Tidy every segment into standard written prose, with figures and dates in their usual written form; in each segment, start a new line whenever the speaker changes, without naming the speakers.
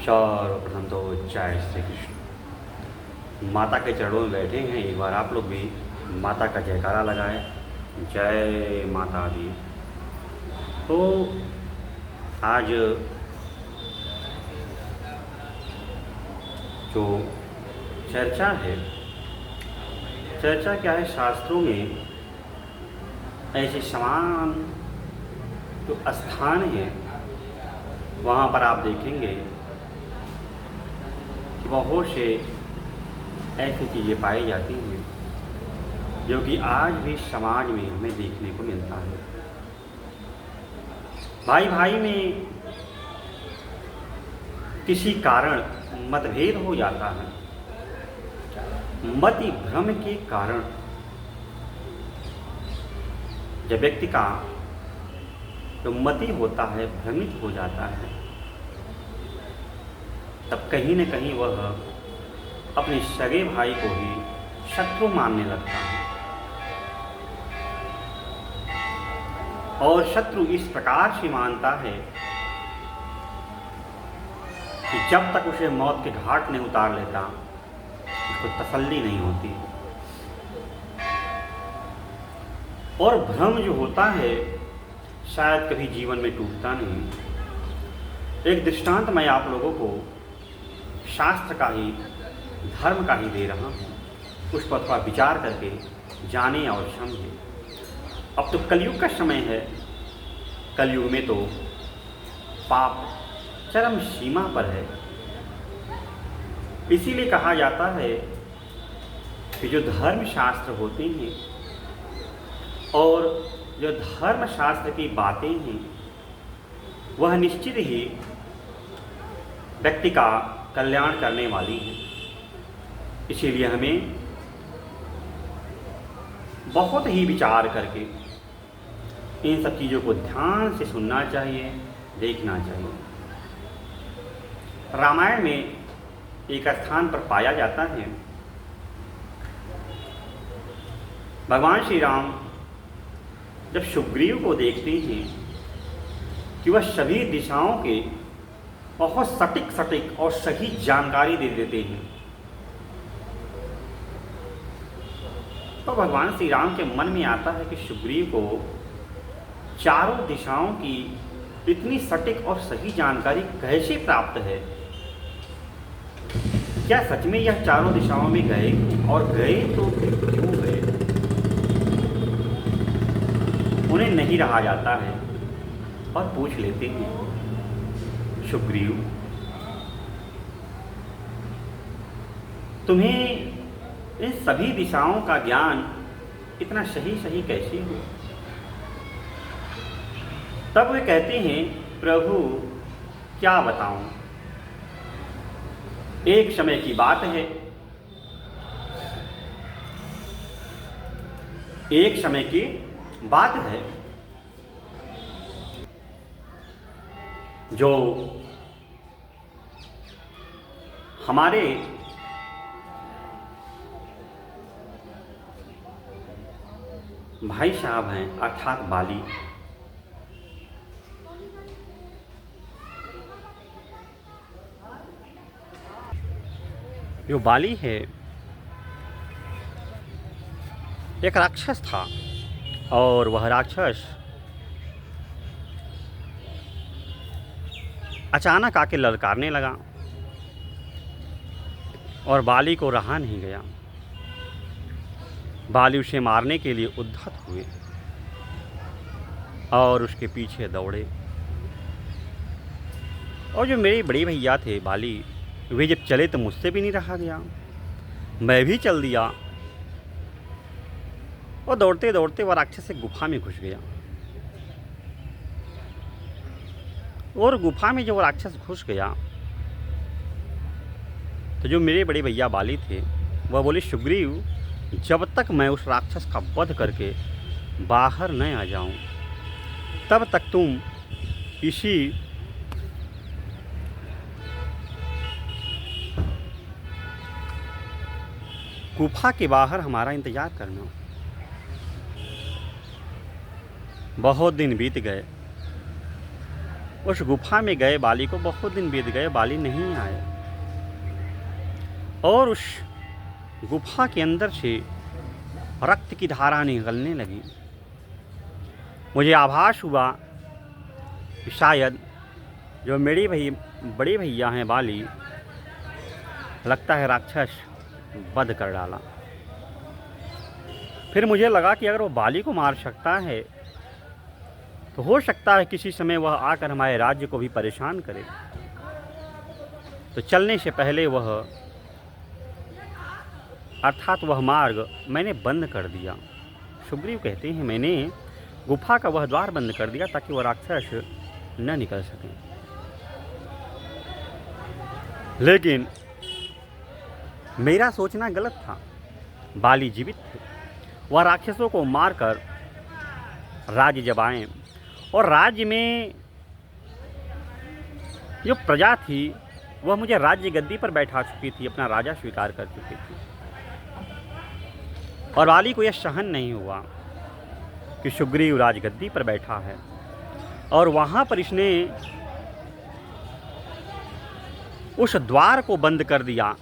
सर्वप्रथम तो जय श्री कृष्ण। माता के चरणों में बैठे हैं, एक बार आप लोग भी माता का जयकारा लगाएं, जय माता दी। तो आज जो चर्चा है, चर्चा क्या है, शास्त्रों में ऐसे समान जो स्थान है वहाँ पर आप देखेंगे कि बहुत से ऐसी चीज़ें पाई जाती हैं जो कि आज भी समाज में हमें देखने को मिलता है। भाई भाई में किसी कारण मतभेद हो जाता है, मति भ्रम के कारण जब व्यक्ति का जो मति होता है भ्रमित हो जाता है, तब कहीं न कहीं वह अपने सगे भाई को ही शत्रु मानने लगता है। और शत्रु इस प्रकार से मानता है कि जब तक उसे मौत के घाट नहीं उतार लेता उसको तसल्ली नहीं होती। और भ्रम जो होता है शायद कभी जीवन में टूटता नहीं। एक दृष्टांत मैं आप लोगों को शास्त्र का ही, धर्म का ही दे रहा हूँ, उस पर थोड़ा विचार करके जाने और समझें। अब तो कलयुग का समय है। कलयुग में तो पाप चरम सीमा पर है। इसीलिए कहा जाता है कि जो धर्म शास्त्र होते हैं और जो धर्म शास्त्र की बातें हैं वह निश्चित ही व्यक्ति का कल्याण करने वाली है। इसीलिए हमें बहुत ही विचार करके इन सब चीज़ों को ध्यान से सुनना चाहिए, देखना चाहिए। रामायण में एक स्थान पर पाया जाता है, भगवान श्री राम जब सुग्रीव को देखते हैं कि वह सभी दिशाओं के बहुत सटीक और सही जानकारी दे देते हैं, तो भगवान श्री राम के मन में आता है कि सुग्रीव को चारों दिशाओं की इतनी सटीक और सही जानकारी कैसे प्राप्त है। क्या सच में यह चारों दिशाओं में गए, और गए तो क्यों गए। उन्हें नहीं रहा जाता है और पूछ लेते हैं, सुग्रीव तुम्हें इन सभी दिशाओं का ज्ञान इतना सही कैसे हो। तब वे कहते हैं, प्रभु क्या बताऊं, एक समय की बात है, एक समय की बात है जो हमारे भाई साहब हैं अर्थात बाली, जो बाली है एक राक्षस था और वह राक्षस अचानक आके ललकारने लगा और बाली को रहा नहीं गया। बाली उसे मारने के लिए उद्धत हुए और उसके पीछे दौड़े। और जो मेरे बड़े भैया थे बाली, वे जब चले तो मुझसे भी नहीं रहा गया, मैं भी चल दिया और दौड़ते दौड़ते वह राक्षस एक गुफा में घुस गया। और गुफा में जो राक्षस घुस गया तो जो मेरे बड़े भैया बाली थे वह बोले, सुग्रीव जब तक मैं उस राक्षस का वध करके बाहर न आ जाऊं तब तक तुम इसी गुफा के बाहर हमारा इंतजार करना। बहुत दिन बीत गए उस गुफा में गए बाली को बहुत दिन बीत गए, बाली नहीं आए और उस गुफा के अंदर से रक्त की धारा निकलने लगी। मुझे आभास हुआ कि शायद जो मेरी बड़े भैया हैं बाली, लगता है राक्षस वध कर डाला। फिर मुझे लगा कि अगर वो बाली को मार सकता है तो हो सकता है किसी समय वह आकर हमारे राज्य को भी परेशान करे। तो चलने से पहले अर्थात वह मार्ग मैंने बंद कर दिया। सुग्रीव कहते हैं मैंने गुफा का वह द्वार बंद कर दिया ताकि वह राक्षस न निकल सके। लेकिन मेरा सोचना गलत था। बाली जीवित थे, वह राक्षसों को मारकर राज्य जब आए और राज्य में जो प्रजा थी वह मुझे राज्य गद्दी पर बैठा चुकी थी, अपना राजा स्वीकार कर चुकी थी। और बाली को यह सहन नहीं हुआ कि सुग्रीव राजगद्दी पर बैठा है और वहाँ पर इसने उस द्वार को बंद कर दिया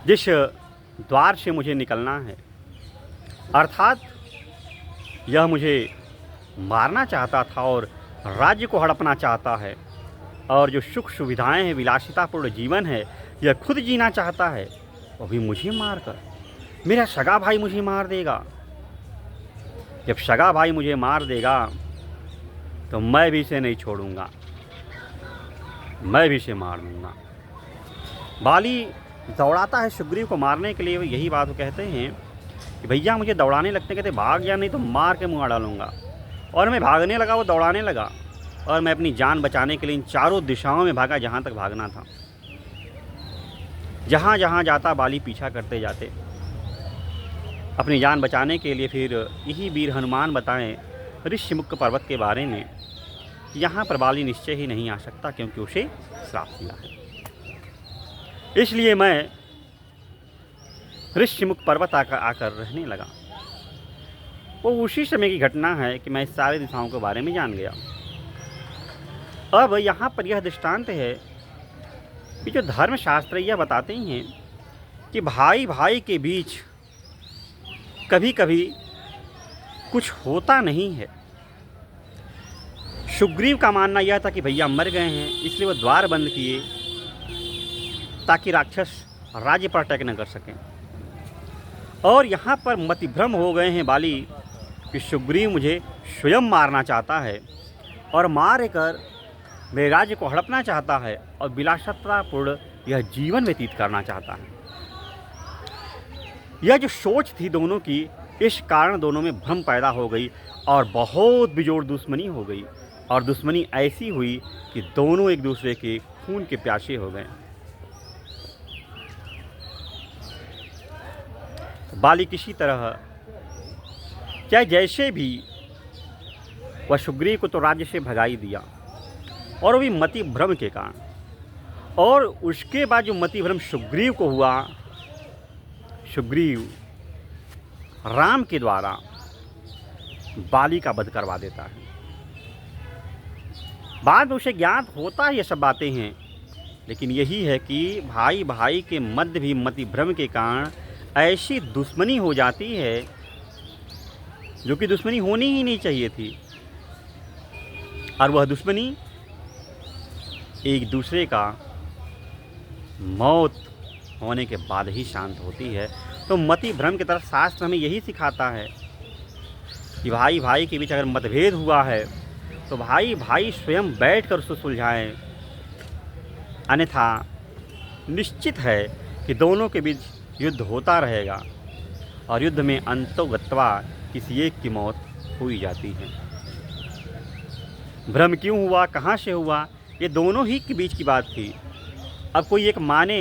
जिस द्वार से मुझे निकलना है। अर्थात यह मुझे मारना चाहता था और राज्य को हड़पना चाहता है और जो सुख सुविधाएं हैं, विलासितापूर्ण जीवन है, यह खुद जीना चाहता है, वो भी मुझे मारकर। मेरा सगा भाई मुझे मार देगा। जब सगा भाई मुझे मार देगा तो मैं भी इसे नहीं छोड़ूंगा, मैं भी इसे मार दूंगा। बाली दौड़ाता है सुग्रीव को मारने के लिए। यही बात वो कहते हैं कि भैया मुझे दौड़ाने लगते, कहते भाग जा नहीं तो मार के मुँह डालूंगा। और मैं भागने लगा, वो दौड़ाने लगा और मैं अपनी जान बचाने के लिए इन चारों दिशाओं में भागा जहाँ तक भागना था। जहाँ जहाँ जाता बाली पीछा करते जाते। अपनी जान बचाने के लिए फिर यही वीर हनुमान बताएं ऋष्यमुख पर्वत के बारे में। यहाँ पर बाली निश्चय ही नहीं आ सकता क्योंकि उसे श्राप मिला है। इसलिए मैं ऋष्यमुख पर्वत आकर रहने लगा। वो उसी समय की घटना है कि मैं इस सारी दिशाओं के बारे में जान गया। अब यहाँ पर यह दृष्टांत है कि जो धर्मशास्त्र यह बताते हैं कि भाई भाई के बीच कभी कभी कुछ होता नहीं है। सुग्रीव का मानना यह था कि भैया मर गए हैं, इसलिए वो द्वार बंद किए ताकि राक्षस राज्य पर अटैक न कर सकें। और यहाँ पर मतिभ्रम हो गए हैं बाली कि सुग्रीव मुझे स्वयं मारना चाहता है और मार कर मेरे राज्य को हड़पना चाहता है और विलासितापूर्ण यह जीवन व्यतीत करना चाहता है। यह जो सोच थी दोनों की, इस कारण दोनों में भ्रम पैदा हो गई और बहुत बेजोड़ दुश्मनी हो गई। और दुश्मनी ऐसी हुई कि दोनों एक दूसरे के खून के प्यासे हो गए। बाली किसी तरह चाहे जैसे भी वह सुग्रीव को तो राज्य से भगा ही दिया और वो भी मति भ्रम के कारण। और उसके बाद जो मति भ्रम सुग्रीव को हुआ, सुग्रीव राम के द्वारा बाली का वध करवा देता है। बाद में उसे ज्ञात होता है ये सब बातें हैं, लेकिन यही है कि भाई भाई के मध्य भी मति भ्रम के कारण ऐसी दुश्मनी हो जाती है जो कि दुश्मनी होनी ही नहीं चाहिए थी। और वह दुश्मनी एक दूसरे का मौत होने के बाद ही शांत होती है। तो मति भ्रम की तरफ शास्त्र हमें यही सिखाता है कि भाई भाई के बीच अगर मतभेद हुआ है तो भाई भाई स्वयं बैठकर उसको सुलझाएं, अन्यथा निश्चित है कि दोनों के बीच युद्ध होता रहेगा और युद्ध में अंतोगत्वा किसी एक की मौत हो ही जाती है। भ्रम क्यों हुआ, कहाँ से हुआ, ये दोनों ही के बीच की बात थी। अब कोई एक माने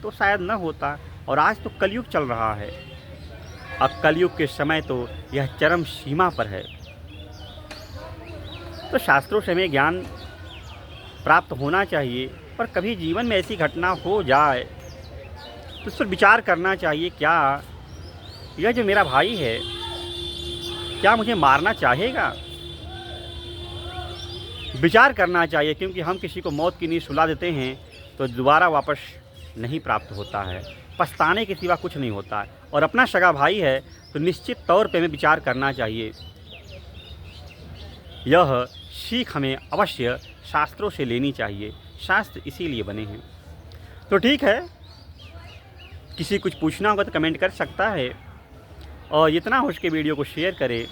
तो शायद न होता। और आज तो कलयुग चल रहा है। अब कलयुग के समय तो यह चरम सीमा पर है। तो शास्त्रों से हमें ज्ञान प्राप्त होना चाहिए, पर कभी जीवन में ऐसी घटना हो जाए तो उस पर विचार करना चाहिए। क्या यह जो मेरा भाई है क्या मुझे मारना चाहेगा? विचार करना चाहिए, क्योंकि हम किसी को मौत की नींद सुला देते हैं तो दोबारा वापस नहीं प्राप्त होता है। पछताने के सिवा कुछ नहीं होता है। और अपना सगा भाई है तो निश्चित तौर पे हमें विचार करना चाहिए। यह सीख हमें अवश्य शास्त्रों से लेनी चाहिए। शास्त्र इसीलिए बने हैं। तो ठीक है, किसी कुछ पूछना होगा तो कमेंट कर सकता है, और जितना हो उसके वीडियो को शेयर करे।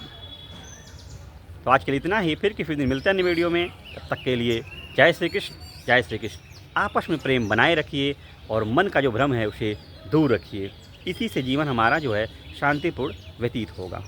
तो आज के लिए इतना ही, फिर किसी दिन मिलते हैं नई वीडियो में। तब तक के लिए जय श्री कृष्ण, जय श्री कृष्ण। आपस में प्रेम बनाए रखिए और मन का जो भ्रम है उसे दूर रखिए। इसी से जीवन हमारा जो है शांतिपूर्ण व्यतीत होगा।